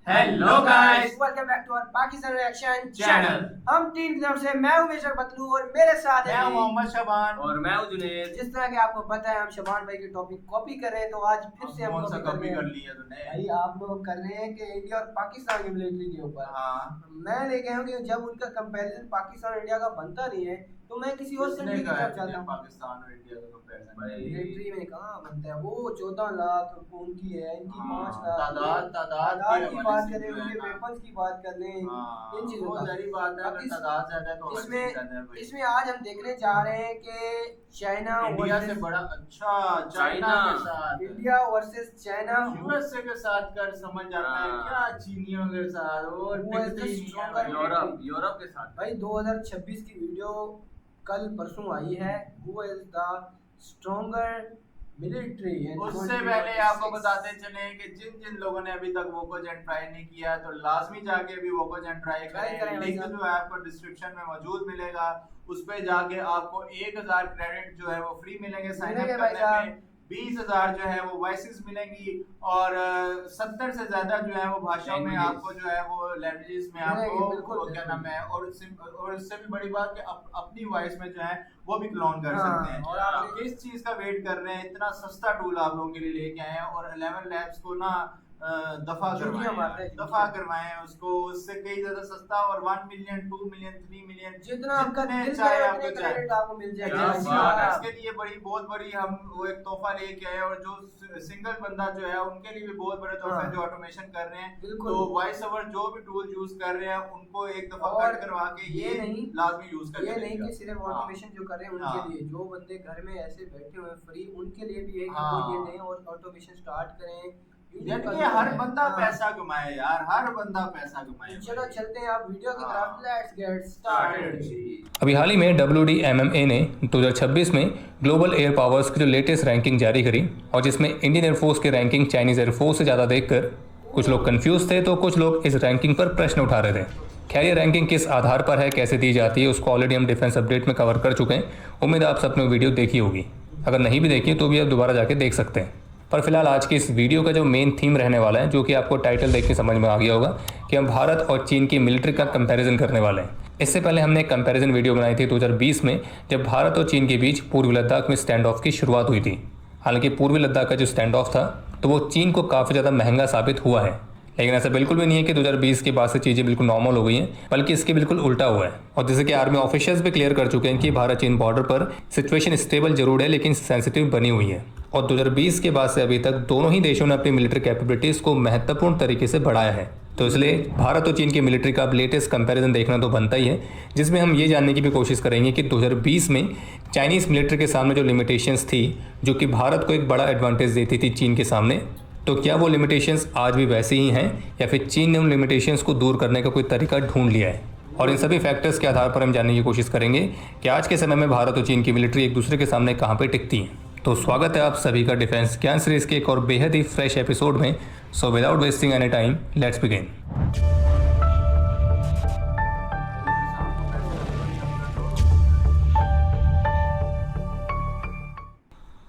Hello guys, welcome back to our Pakistan reaction channel. हम team की तरफ से मैं हूं बेशर बतलू और मेरे साथ मैं है हूं मोहम्मद शबान और मैं हूं जुनेद। जिस तरह के आपको पता है हम शबान भाई की टॉपिक कॉपी कर रहे हैं, तो आज फिर से हम कौन सा कॉपी कर हैं। लिया तूने? भाई आप लोग कर रहे हैं कि इंडिया और पाकिस्तान की मिलिट्री के ऊपर। हाँ, मैं लेके आया हूं कि जब उनका कंपैरिजन पाकिस्तान और इंडिया का बनता नहीं है तो मैं किसी और किसने कंट्री की कहा तरफ तुझे जाता हूं। पाकिस्तान और इंडिया का कंपैरिजन? मिलिट्री में कहाँ बनता है? वो 14 लाख उनकी है, इनकी 5 लाख। तादाद की बात करें, उनके वेपन्स की बात कर लें, इन चीजों वो का जरी बात है, अगर तादाद ज्यादा है तो हर चीज ज्यादा है भाई। इसमें आज हम देखने जा रहे हैं कि चाइना इंडिया से बड़ा अच्छा चाइना के साथ, इंडिया वर्सेस चाइना। यूएसए के साथ कर समझ जाता है क्या? चीनियों के साथ और यूरोप के साथ। भाई 2026 की वीडियो कल परसों आई है, who is the stronger military. उससे पहले आपको बताते चले कि जिन जिन लोगों ने अभी तक वोकोजेन ट्राई नहीं किया तो लाजमी जाके अभी वोकोजेन ट्राई करें। लिंक जो है आपको डिस्क्रिप्शन में मौजूद मिलेगा, उस पे जाके आपको 1000 क्रेडिट जो है वो फ्री मिलेंगे साइन अप करने में। 20,000 जो है वो वॉइसेस मिलेंगी और 70 से ज्यादा जो है वो भाषाओं में आपको जो है वो लैंग्वेजेस में आपको क्या नाम है, और इससे भी बड़ी बात कि अपनी वॉइस में जो है वो भी क्लोन कर सकते हैं। और आप किस चीज का वेट कर रहे हैं? इतना सस्ता टूल आप लोगों के लिए लेके आए हैं और 11 लैब्स को ना दफा करवाएं उसको, उससे कई ज्यादा सस्ता। और 1 मिलियन 2 मिलियन 3 मिलियन जितना आपका दिल चाहे आपको मिल जाएगा। इसके लिए बहुत बड़ी हम वो एक तोहफा लेके आए और जो सिंगल बंदा जो है उनके लिए भी बहुत बड़े तोहफे जो ऑटोमेशन कर रहे हैं। तो वॉइस ओवर जो भी टूल यूज कर रहे हैं उनको एक दफा कट करवा के ये लाजमी यूज कर। ये नहीं कि सिर्फ ऑटोमेशन जो कर रहे हैं उनके लिए, जो बंदे घर में ऐसे बैठे हुए फ्री उनके लिए भी है कि वो ये लें और ऑटोमेशन स्टार्ट करें। यानी हर बंदा पैसा कमाए यार, हर बंदा पैसा कमाए। चलो चलते हैं आप वीडियो की तरफ, लेट्स गेट स्टार्टेड। अभी हाल ही में WDMMA ने 2026 में ग्लोबल एयर पावर्स की जो लेटेस्ट रैंकिंग जारी करी और जिसमें इंडियन एयरफोर्स की रैंकिंग चाइनीज एयरफोर्स से ज़्यादा देखकर कुछ लोग कंफ्यूज थे तो कुछ लोग इस रैंकिंग पर प्रश्न उठा रहे थे। खैर ये रैंकिंग किस आधार पर है, कैसे दी जाती है, उसको ऑलरेडी हम डिफेंस अपडेट में कवर कर चुके हैं। उम्मीद है आप सबने वीडियो देखी होगी, अगर नहीं भी देखी तो भी आप दोबारा जाके देख सकते हैं। पर फिलहाल आज की इस वीडियो का जो मेन थीम रहने वाला है, जो कि आपको टाइटल देख के समझ में आ गया होगा कि हम भारत और चीन की मिलिट्री का कंपैरिजन करने वाले हैं। इससे पहले हमने एक कंपैरिजन वीडियो बनाई थी 2020 में, जब भारत और चीन के बीच पूर्वी लद्दाख में स्टैंड ऑफ की शुरुआत हुई थी। हालांकि पूर्वी लद्दाख का जो स्टैंड ऑफ था तो वो चीन को काफ़ी ज़्यादा महंगा साबित हुआ है, लेकिन ऐसा बिल्कुल भी नहीं है कि 2020 के बाद से चीज़ें बिल्कुल नॉर्मल हो गई हैं, बल्कि इसके बिल्कुल उल्टा हुआ है। और जैसे कि आर्मी ऑफिशियल्स भी क्लियर कर चुके हैं कि भारत चीन बॉर्डर पर सिचुएशन स्टेबल जरूर है लेकिन सेंसिटिव बनी हुई है। और 2020 के बाद से अभी तक दोनों ही देशों ने अपनी मिलिट्री कैपेबिलिटीज़ को महत्वपूर्ण तरीके से बढ़ाया है। तो इसलिए भारत और चीन की मिलिट्री का अब लेटेस्ट कंपैरिजन देखना तो बनता ही है, जिसमें हम ये जानने की भी कोशिश करेंगे कि 2020 में चाइनीज़ मिलिट्री के सामने जो लिमिटेशंस थी, जो कि भारत को एक बड़ा एडवांटेज देती थी चीन के सामने, तो क्या वो लिमिटेशंस आज भी वैसे ही हैं या फिर चीन ने उन लिमिटेशंस को दूर करने का कोई तरीका ढूंढ लिया है। और इन सभी फैक्टर्स के आधार पर हम जानने की कोशिश करेंगे कि आज के समय में भारत और चीन की मिलिट्री एक दूसरे के सामने कहाँ पर टिकती है। तो स्वागत है आप सभी का डिफेंस ज्ञान सीरीज के एक और बेहद ही फ्रेश एपिसोड में। So without wasting any time let's begin.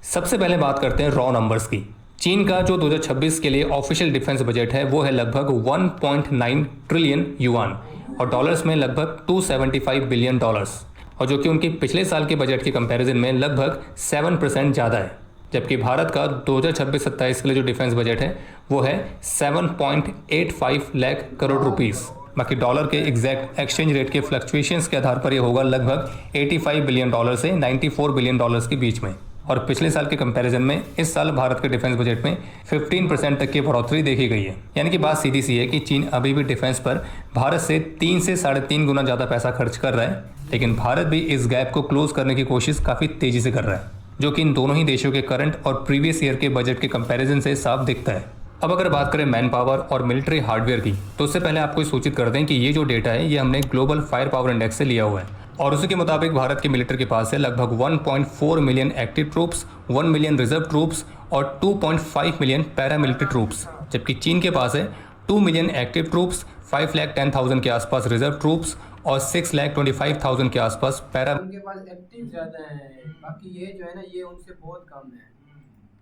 सबसे पहले बात करते हैं रॉ नंबर्स की। चीन का जो 2026 के लिए ऑफिशियल डिफेंस बजट है वो है लगभग 1.9 ट्रिलियन युआन और डॉलर्स में लगभग 275 बिलियन डॉलर्स, और जो कि उनके पिछले साल के बजट के कंपैरिजन में लगभग 7% ज़्यादा है। जबकि भारत का 2026-27 के लिए जो डिफेंस बजट है वो है 7.85 लाख करोड़ रुपीस। बाकी डॉलर के एग्जैक्ट एक्सचेंज रेट के फ्लक्चुएशंस के आधार पर ये होगा लगभग 85 बिलियन डॉलर से 94 बिलियन डॉलर्स के बीच में। और पिछले साल के कंपैरिजन में इस साल भारत के डिफेंस बजट में 15% तक की बढ़ोतरी देखी गई है। यानी कि बात सीधी सी है कि चीन अभी भी डिफेंस पर भारत से 3 से 3.5 गुना ज़्यादा पैसा खर्च कर रहा है, लेकिन भारत भी इस गैप को क्लोज करने की कोशिश काफ़ी तेज़ी से कर रहा है, जो कि इन दोनों ही देशों के करंट और प्रीवियस ईयर के बजट के कंपैरिजन से साफ दिखता है। अब अगर बात करें मैन पावर और मिलिट्री हार्डवेयर की, तो उससे पहले आपको सूचित कर दें कि ये जो डेटा है ये हमने ग्लोबल फायर पावर इंडेक्स से लिया हुआ है और उसी के मुताबिक भारत की मिलिट्री के पास है लगभग 1.4 million active troops, 1 million reserve troops और 2.5 मिलियन पैरामिलिट्री ट्रूप्स, जबकि चीन के पास है 2 मिलियन एक्टिव ट्रूप्स, 5,10,000 के आसपास रिजर्व ट्रूप्स और 6,25,000 के आसपास पैरा। उनके पास एक्टिव ज्यादा है, बाकी ये जो है ना ये उनसे बहुत कम है।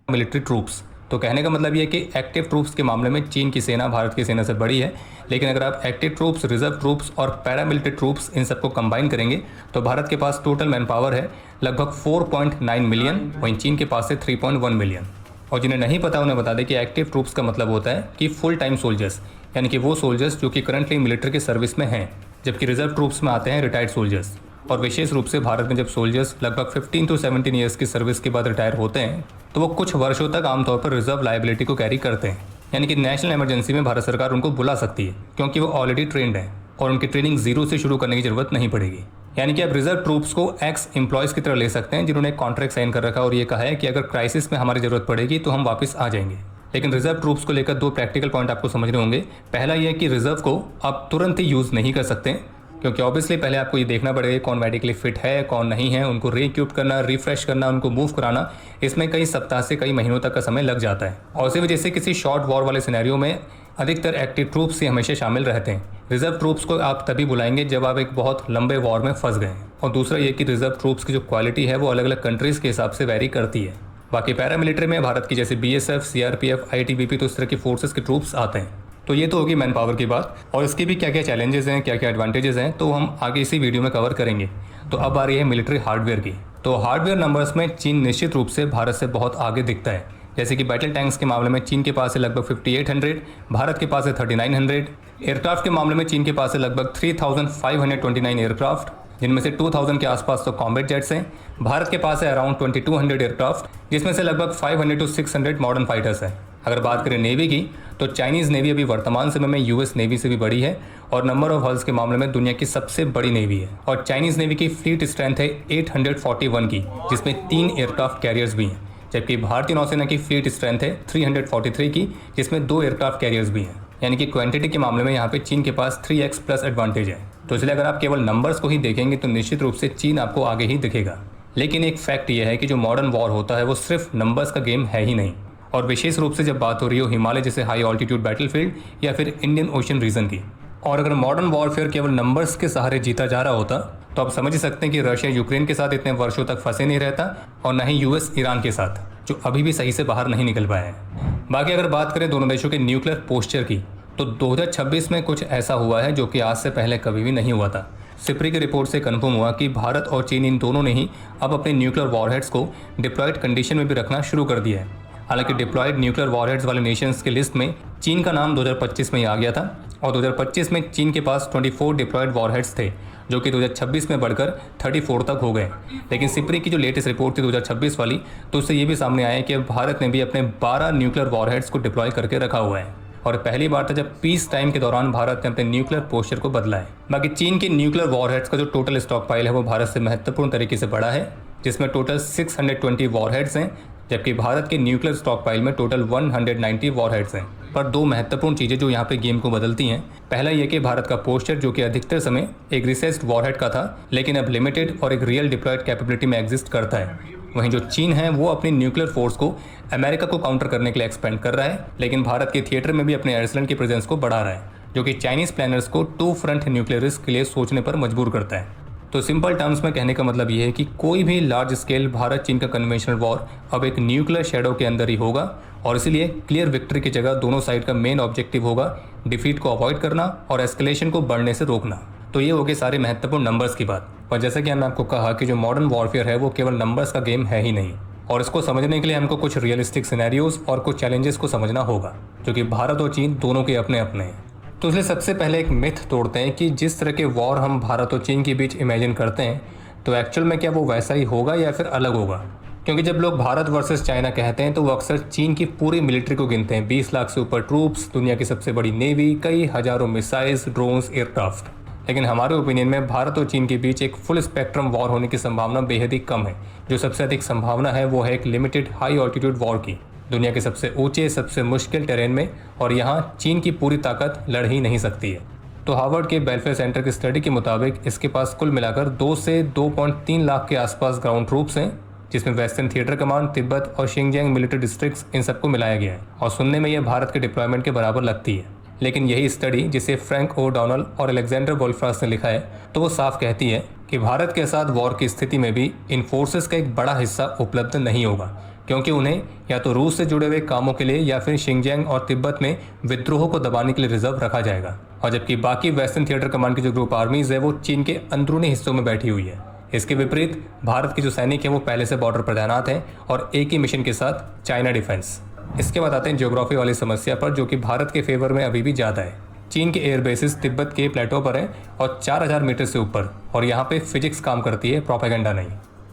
Military troops. तो कहने का मतलब ये है कि एक्टिव ट्रूप्स के मामले में चीन की सेना भारत की सेना से बड़ी है, लेकिन अगर आप एक्टिव ट्रूप्स, रिजर्व ट्रूप्स और पैरामिलिट्री ट्रूप्स इन सबको कंबाइन करेंगे तो भारत के पास टोटल मैन पावर है लगभग 4.9 मिलियन, वहीं चीन के पास है 3.1 मिलियन। और जिन्हें नहीं पता उन्हें बता दें कि एक्टिव ट्रूप्स का मतलब होता है कि फुल टाइम सोल्जर्स, यानी कि वो सोल्जर्स जो कि करंटली मिलिट्री के सर्विस में हैं, जबकि रिजर्व ट्रूप्स में आते हैं रिटायर्ड सोल्जर्स। और विशेष रूप से भारत में जब सोल्जर्स लगभग 15 to 17 ईयर्स की सर्विस के बाद रिटायर होते हैं तो वो कुछ वर्षों तक आमतौर पर रिजर्व लायबिलिटी को कैरी करते हैं, यानी कि नेशनल इमरजेंसी में भारत सरकार उनको बुला सकती है क्योंकि वो ऑलरेडी ट्रेंड हैं और उनकी ट्रेनिंग जीरो से शुरू करने की जरूरत नहीं पड़ेगी। यानी कि आप रिजर्व ट्रूप्स को एक्स एम्प्लॉयज़ की तरह ले सकते हैं जिन्होंने कॉन्ट्रैक्ट साइन कर रखा और ये कहा है कि अगर क्राइसिस में हमारी ज़रूरत पड़ेगी तो हम वापस आ जाएंगे। लेकिन रिजर्व ट्रूप्स को लेकर दो प्रैक्टिकल पॉइंट आपको समझने होंगे। पहला ये है कि रिजर्व को आप तुरंत ही यूज़ नहीं कर सकते क्योंकि ऑब्वियसली पहले आपको ये देखना पड़ेगा कौन मेडिकली फिट है, कौन नहीं है, उनको रीइक्विप करना, रिफ्रेश करना, उनको मूव कराना, इसमें कई सप्ताह से कई महीनों तक का समय लग जाता है। और इसी वजह से किसी शॉर्ट वॉर वाले सिनेरियो में अधिकतर एक्टिव ट्रूप्स ही हमेशा शामिल रहते हैं। रिजर्व ट्रूप्स को आप तभी बुलाएंगे जब आप एक बहुत लंबे वॉर में फंस गए। और दूसरा ये कि रिजर्व ट्रूप्स की जो क्वालिटी है वो अलग अलग कंट्रीज़ के हिसाब से वेरी करती है। बाकी पैरामिलिट्री में भारत की जैसे BSF, CRPF, ITBP तो इस तरह की फोर्सेस के ट्रूप्स आते हैं। तो ये तो होगी मैन पावर की बात, और इसके भी क्या क्या चैलेंजेस हैं, क्या क्या एडवांटेजेस हैं, तो हम आगे इसी वीडियो में कवर करेंगे। तो अब आ रही है मिलिट्री हार्डवेयर की। तो हार्डवेयर नंबर्स में चीन निश्चित रूप से भारत से बहुत आगे दिखता है। जैसे कि बैटल टैंक्स के मामले में चीन के पास है लगभग 5800, भारत के पास है 3900। एयरक्राफ्ट के मामले में चीन के पास है लगभग 3529 एयरक्राफ्ट, जिनमें से 2000 के आसपास तो कॉम्बैट जेट्स हैं। भारत के पास है अराउंड 2200 एयरक्राफ्ट, जिसमें से लगभग 500 to 600 मॉडर्न फाइटर्स हैं। अगर बात करें नेवी की तो चाइनीज़ नेवी अभी वर्तमान समय में US नेवी से भी बड़ी है और नंबर ऑफ हल्स के मामले में दुनिया की सबसे बड़ी नेवी है। और चाइनीज़ नेवी की फ्लीट स्ट्रेंथ है 841 की, जिसमें 3 एयरक्राफ्ट कैरियर्स भी हैं, जबकि भारतीय नौसेना की फ्लीट स्ट्रेंथ है 343 की, जिसमें 2 एयरक्राफ्ट कैरियर्स भी हैं। यानी कि क्वांटिटी के मामले में यहाँ पे चीन के पास 3x प्लस एडवांटेज है। तो इसलिए अगर आप केवल नंबर्स को ही देखेंगे तो निश्चित रूप से चीन आपको आगे ही दिखेगा। लेकिन एक फैक्ट यह है कि जो मॉडर्न वॉर होता है वो सिर्फ नंबर्स का गेम है ही नहीं, और विशेष रूप से जब बात हो रही हो हिमालय जैसे हाई ऑल्टीट्यूड बैटलफील्ड या फिर इंडियन ओशन रीजन की। और अगर मॉडर्न वॉरफेयर केवल नंबर्स के सहारे जीता जा रहा होता तो आप समझ सकते हैं कि रशिया यूक्रेन के साथ इतने वर्षों तक फंसे नहीं रहता, और न ही US ईरान के साथ, जो अभी भी सही से बाहर नहीं निकल पाए हैं। बाकी अगर बात करें दोनों देशों के न्यूक्लियर पोस्चर की तो 2026 में कुछ ऐसा हुआ है जो कि आज से पहले कभी भी नहीं हुआ था। सिप्री की रिपोर्ट से कन्फर्म हुआ कि भारत और चीन इन दोनों ने ही अब अपने न्यूक्लियर वॉरहेड्स को डिप्लॉयड कंडीशन में भी रखना शुरू कर दिया है। हालांकि डिप्लॉयड न्यूक्लियर वॉरहेड्स वाले नेशंस की लिस्ट में चीन का नाम 2025 में ही आ गया था, और 2025 में चीन के पास 24 डिप्लॉयड वॉरहेड्स थे, जो कि 2026 में बढ़कर 34 तक हो गए। लेकिन सिप्री की जो लेटेस्ट रिपोर्ट थी 2026 वाली, तो उससे ये भी सामने आया कि भारत ने भी अपने 12 न्यूक्लियर वॉरहेड्स को डिप्लॉय करके रखा हुआ है, और पहली बार था जब पीस टाइम के दौरान भारत ने अपने न्यूक्लियर पोस्चर को बदला है। बाकी चीन के न्यूक्लियर वॉरहेड्स का जो टोटल स्टॉक पाइल है वो भारत से महत्वपूर्ण तरीके से बढ़ा है, जिसमें टोटल 620 वॉरहेड्स हैं, जबकि भारत के न्यूक्लियर स्टॉक पाइल में टोटल 190 वॉरहेड्स हैं। पर दो महत्वपूर्ण चीज़ें जो यहाँ पे गेम को बदलती हैं, पहला ये कि भारत का पोस्चर जो कि अधिकतर समय एक रिसेस्ड वॉरहेड का था, लेकिन अब लिमिटेड और एक रियल डिप्लॉयड कैपेबिलिटी में एग्जिस्ट करता है। वहीं जो चीन है वो अपनी न्यूक्लियर फोर्स को अमेरिका को काउंटर करने के लिए एक्सपेंड कर रहा है, लेकिन भारत के थिएटर में भी अपने एयरस्लैंड की प्रेजेंस को बढ़ा रहा है, जो कि चाइनीज़ प्लानर्स को 2 फ्रंट न्यूक्लियर रिस्क के लिए सोचने पर मजबूर करता है। तो सिंपल टर्म्स में कहने का मतलब ये है कि कोई भी लार्ज स्केल भारत चीन का कन्वेंशनल वॉर अब एक न्यूक्लियर शेडो के अंदर ही होगा, और इसीलिए क्लियर विक्ट्री की जगह दोनों साइड का मेन ऑब्जेक्टिव होगा डिफीट को अवॉइड करना और एस्केलेशन को बढ़ने से रोकना। तो ये हो गए सारे महत्वपूर्ण नंबर्स की बात। और जैसा कि हमने आपको कहा कि जो मॉडर्न वॉरफेयर है वो केवल नंबर्स का गेम है ही नहीं, और इसको समझने के लिए हमको कुछ रियलिस्टिक सिनेरियोज और कुछ चैलेंजेस को समझना होगा, जो कि भारत और चीन दोनों के अपने अपने हैं। तो इसलिए सबसे पहले एक मिथ तोड़ते हैं कि जिस तरह के वॉर हम भारत और चीन के बीच इमेजिन करते हैं, तो एक्चुअल में क्या वो वैसा ही होगा या फिर अलग होगा। क्योंकि जब लोग भारत वर्सेस चाइना कहते हैं तो वो अक्सर चीन की पूरी मिलिट्री को गिनते हैं, 20 लाख से ऊपर ट्रूप्स, दुनिया की सबसे बड़ी नेवी, कई हजारों मिसाइल्स, ड्रोन्स, एयरक्राफ्ट। लेकिन हमारे ओपिनियन में भारत और चीन के बीच एक फुल स्पेक्ट्रम वॉर होने की संभावना बेहद ही कम है। जो सबसे अधिक संभावना है वो है एक लिमिटेड हाई ऑल्टीट्यूड वॉर की, दुनिया के सबसे ऊंचे, सबसे मुश्किल टेरेन में, और यहाँ चीन की पूरी ताकत लड़ ही नहीं सकती है। तो हार्वर्ड के बेलफेयर सेंटर की स्टडी के मुताबिक इसके पास कुल मिलाकर 2 से 2.3 लाख के आसपास ग्राउंड ट्रूप्स हैं, जिसमें वेस्टर्न थिएटर कमांड, तिब्बत और शिंगजियांग मिलिट्री डिस्ट्रिक्ट्स इन सबको मिलाया गया है, और सुनने में यह भारत के डिप्लॉयमेंट के बराबर लगती है। लेकिन यही स्टडी जिसे फ्रैंक ओडॉनल और अलेक्जेंडर वोल्फ्रास ने लिखा है, तो वो साफ कहती है कि भारत के साथ वॉर की स्थिति में भी इन फोर्सेस का एक बड़ा हिस्सा उपलब्ध नहीं होगा, क्योंकि उन्हें या तो रूस से जुड़े हुए कामों के लिए या फिर शिंगजियांग और तिब्बत में विद्रोह को दबाने के लिए रिजर्व रखा जाएगा। और जबकि बाकी वेस्टर्न थिएटर कमांड की जो ग्रुप आर्मीज है वो चीन के अंदरूनी हिस्सों में बैठी हुई है। इसके विपरीत भारत के जो सैनिक हैं वो पहले से बॉर्डर पर तैनात हैं और एक ही मिशन के साथ चाइना डिफेंस। इसके बाद आते हैं ज्योग्राफी वाली समस्या पर, जो कि भारत के फेवर में अभी भी ज़्यादा है। चीन के एयर बेसिस तिब्बत के प्लेटो पर हैं और 4000 मीटर से ऊपर, और यहाँ पे फिजिक्स काम करती है, प्रोपेगेंडा नहीं।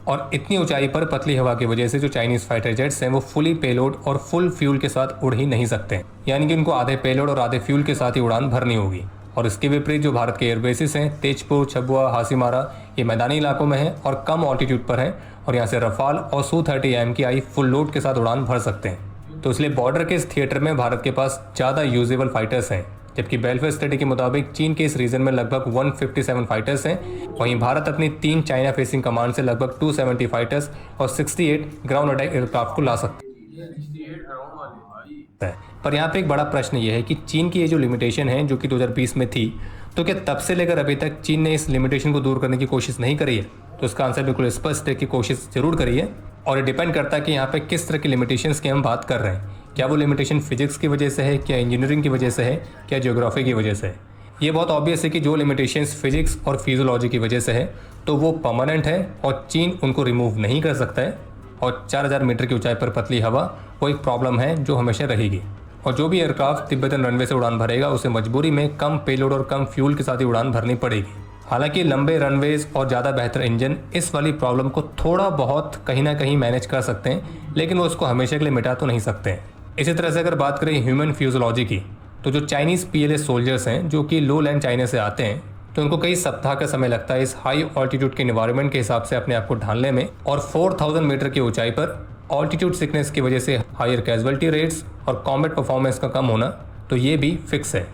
और इतनी ऊंचाई पर पतली हवा की वजह से जो चाइनीज़ फाइटर जेट्स हैं वो फुली पेलोड और फुल फ्यूल के साथ उड़ ही नहीं सकते, यानी कि उनको आधे पेलोड और आधे फ्यूल के साथ ही उड़ान भरनी होगी। और इसके विपरीत जो भारत के एयर बेसिस हैं तेजपुर, छबुआ, हासीमारा, ये मैदानी इलाकों में हैं और कम ऑल्टीट्यूड पर हैं, और यहाँ से रफाल और Su-30 MKI फुल लोड के साथ उड़ान भर सकते हैं। तो इसलिए बॉर्डर के इस थिएटर में भारत के पास ज़्यादा यूजेबल फाइटर्स हैं। जबकि बेलफेयर स्टडी के मुताबिक चीन के इस रीजन में लगभग 157 फाइटर्स हैं। वहीं भारत अपनी 3 चाइना फेसिंग कमांड से लगभग 270 फाइटर्स और 68 ग्राउंड अटैक एयरक्राफ्ट को ला सकते हैं। पर यहाँ पे एक बड़ा प्रश्न ये है कि चीन की ये जो लिमिटेशन है जो कि 2020 में थी, तो क्या तब से लेकर अभी तक चीन ने इस लिमिटेशन को दूर करने की कोशिश नहीं करी है? तो इसका आंसर बिल्कुल स्पष्ट है कि कोशिश जरूर करी है, और ये डिपेंड करता है कि यहाँ पे किस तरह की लिमिटेशंस की हम बात कर रहे हैं। क्या वो लिमिटेशन फिजिक्स की वजह से है, क्या इंजीनियरिंग की वजह से है, क्या ज्योग्राफी की वजह से है? ये बहुत ऑब्वियस है कि जो लिमिटेशंस फिजिक्स और फिजियोलॉजी की वजह से है तो वो परमानेंट है और चीन उनको रिमूव नहीं कर सकता है। और 4000 मीटर की ऊंचाई पर पतली हवा वो एक प्रॉब्लम है जो हमेशा रहेगी। और जो भी एयरक्राफ्ट तिब्बतन रनवे से उड़ान भरेगा उसे मजबूरी में कम पेलोड और कम फ्यूल के साथ ही उड़ान भरनी पड़ेगी। हालांकि लंबे रनवेज और ज़्यादा बेहतर इंजन इस वाली प्रॉब्लम को थोड़ा बहुत कहीं ना कहीं मैनेज कर सकते हैं, लेकिन वो उसको हमेशा के लिए मिटा तो नहीं सकते हैं। इसी तरह से अगर बात करें ह्यूमन फ्यूजोलॉजी की, तो जो चाइनीज़ PLA सोल्जर्स हैं जो कि लो लैंड चाइना से आते हैं, तो उनको कई सप्ताह का समय लगता है इस हाई ऑल्टीट्यूड के एनवायरनमेंट के हिसाब से अपने आप को ढालने में। और 4000 मीटर की ऊंचाई पर ऑल्टीट्यूड सिकनेस की वजह से हायर कैजुअलिटी रेट्स और कॉम्बैट परफॉर्मेंस का कम होना, तो ये भी फिक्स है।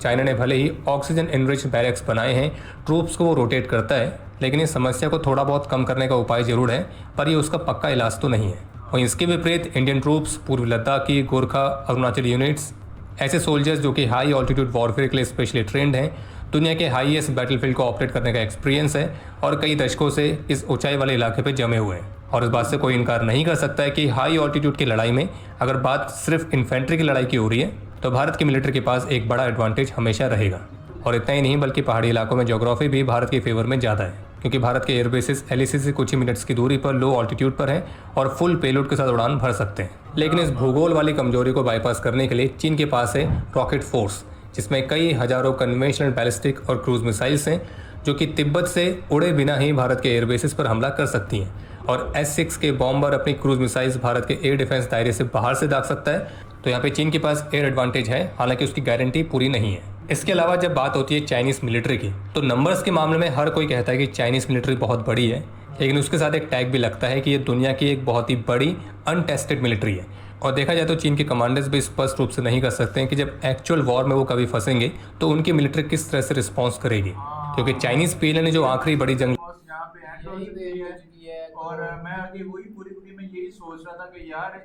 चाइना ने भले ही ऑक्सीजन एनरिच्ड बैरक्स बनाए हैं, ट्रूप्स को वो रोटेट करता है, लेकिन इस समस्या को थोड़ा बहुत कम करने का उपाय जरूर है, पर ये उसका पक्का इलाज तो नहीं है। और इसके विपरीत इंडियन ट्रूप्स, पूर्वी लद्दाख की, गोरखा, अरुणाचल यूनिट्स, ऐसे सोल्जर्स जो कि हाई ऑल्टीट्यूड वॉरफेयर के लिए स्पेशली ट्रेंड हैं, दुनिया के हाईएस्ट बैटलफील्ड को ऑपरेट करने का एक्सपीरियंस है और कई दशकों से इस ऊंचाई वाले इलाके पे जमे हुए हैं। और इस बात से कोई इनकार नहीं कर सकता है कि हाई ऑल्टीट्यूड की लड़ाई में अगर बात सिर्फ इन्फेंट्री की लड़ाई की हो रही है तो भारत की मिलिट्री के पास एक बड़ा एडवांटेज हमेशा रहेगा। और इतना ही नहीं बल्कि पहाड़ी इलाकों में ज्योग्राफी भी भारत के फेवर में ज़्यादा है, क्योंकि भारत के एयरबेसिस LAC से कुछ ही मिनट्स की दूरी पर लो ऑल्टीट्यूड पर हैं और फुल पेलोड के साथ उड़ान भर सकते हैं। लेकिन इस भूगोल वाली कमजोरी को बाईपास करने के लिए चीन के पास है रॉकेट फोर्स, जिसमें कई हजारों कन्वेंशनल बैलिस्टिक और क्रूज मिसाइल्स हैं जो कि तिब्बत से उड़े बिना ही भारत के एयरबेसिस पर हमला कर सकती हैं। और S-6 के बॉम्बर अपनी क्रूज मिसाइल्स भारत के एयर डिफेंस दायरे से बाहर से दाग सकता है। तो यहाँ पे चीन के पास एयर एडवांटेज है, हालांकि उसकी गारंटी पूरी नहीं है। इसके अलावा जब बात होती है चाइनीज़ मिलिट्री की, तो नंबर्स के मामले में हर कोई कहता है कि चाइनीज़ मिलिट्री बहुत बड़ी है, लेकिन उसके साथ एक टैग भी लगता है कि ये दुनिया की एक बहुत ही बड़ी अनटेस्टेड मिलिट्री है। और देखा जाए तो चीन के कमांडर्स भी स्पष्ट रूप से नहीं कर सकते हैं कि जब एक्चुअल वॉर में वो कभी फंसेंगे तो उनकी मिलिट्री किस तरह से रिस्पॉन्स करेगी, क्योंकि चाइनीज़ PLA ने जो आखिरी बड़ी जंग यहाँ पे एंड हो चुकी है। और मैं अभी वही पूरी में यही सोच रहा था कि यार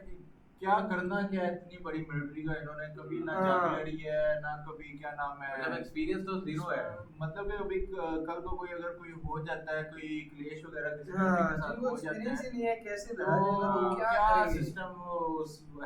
क्या करना क्या है इतनी बड़ी मिलिट्री का, इन्होंने कभी ना जंग लड़ी है ना कभी क्या नाम है, मतलब एक्सपीरियंस तो जीरो है। मतलब कि अभी कल को कोई अगर कोई हो जाता है, कोई क्लेश वगैरह किसी कंट्री के साथ हो जाता है, नहीं है कैसे तो क्या सिस्टम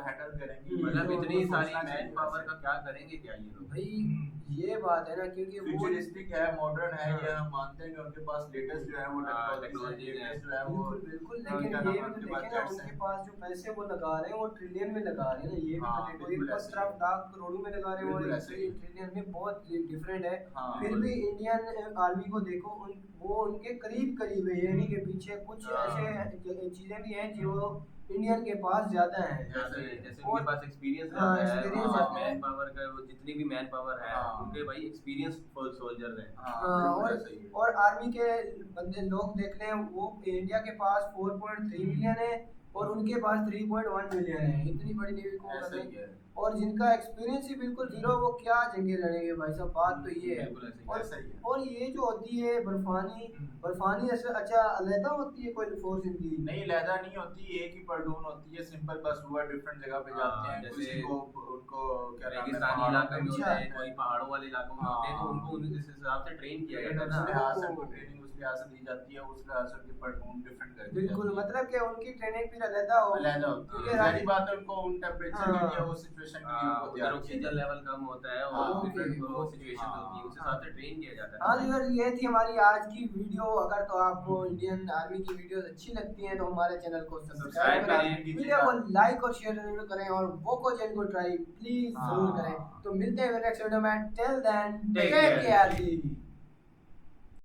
हैंडल करेंगे। मतलब इतनी सारी मैन पावर का क्या करेंगे क्या ये लोग? भाई ये बात है ना, क्योंकि वो फ्यूचरिस्टिक है, मॉडर्न है, ये हम मानते हैं कि उनके पास लेटेस्ट जो है वो टेक्नोलॉजी जो है वो बिल्कुल, लेकिन ये भी तो देखें ना उनके पास जो पैसे वो लगा रहे हैं वो ट्रिलियन में लगा रहे हैं ना, ये भी तो देखो, एक का सिर्फ लाख करोड़ों में लगा रहे हैं और ट्रिलियन में, बहुत डिफरेंट है। फिर भी इंडियन आर्मी को देखो, वो उनके करीब है, यानी कि पीछे कुछ ऐसे चीजें भी हैं जो इंडियन के पास ज्यादा है, जैसे उनके पास एक्सपीरियंस है, मैन पावर का, वो जितनी भी मैन पावर है उनके भाई एक्सपीरियंस फुल सोल्जर है। और आर्मी के बंदे लोग देख रहे हैं, वो इंडिया के पास 4.3 मिलियन है और उनके पास 3.1 मिलियन है। इतनी बड़ी नेवी को और जिनका एक्सपीरियंस ही बिल्कुल जीरो, वो क्या जंगे लड़ेंगे भाई साहब। बात तो ये है। और ये जो होती है बर्फानी अच्छा अलहदा होती है कोई फोर्स इनकी? नहीं, अलहदा नहीं होती, एक ही प्लाटून होती है सिंपल, बस वो डिफरेंट जगह पे जाते हैं। जैसे किसी को उनको क्या नाम है, रेगिस्तानी इलाके में होता है, अच्छा। कोई पहाड़ों वाले इलाकों में होते हैं, तो उनको इस हिसाब से ट्रेन किया जाता है उस ना। लिहाज से उनको ट्रेनिंग उस लिहाज से दी जाती है, उस लिहाज से उनके प्लाटून डिफरेंट कर दी बिल्कुल, जाती है। मतलब कि उनकी ट्रेनिंग फिर अलहदा हो, अलहदा होती है। क्योंकि सारी बात है, उनको उन टेम्परेचर के लिए, उस सिचुएशन के लिए उनको उधर तैयार किया ऑक्सीजन लेवल कम होता है हाँ, और डिफरेंट ओके। सिचुएशन होती है, उस हिसाब से ट्रेन किया जाता है। हाँ व्यूअर्स, ये थी हमारी आज की वीडियो। अगर तो आपको इंडियन आर्मी की वीडियोस अच्छी लगती हैं तो हमारे चैनल को सब्सक्राइब करें, वीडियो को लाइक और शेयर जरूर करें, और वोकोजेन को ट्राई प्लीज जरूर करें। तो मिलते हैं नेक्स्ट वीडियो में, टिल देन टेक केयर।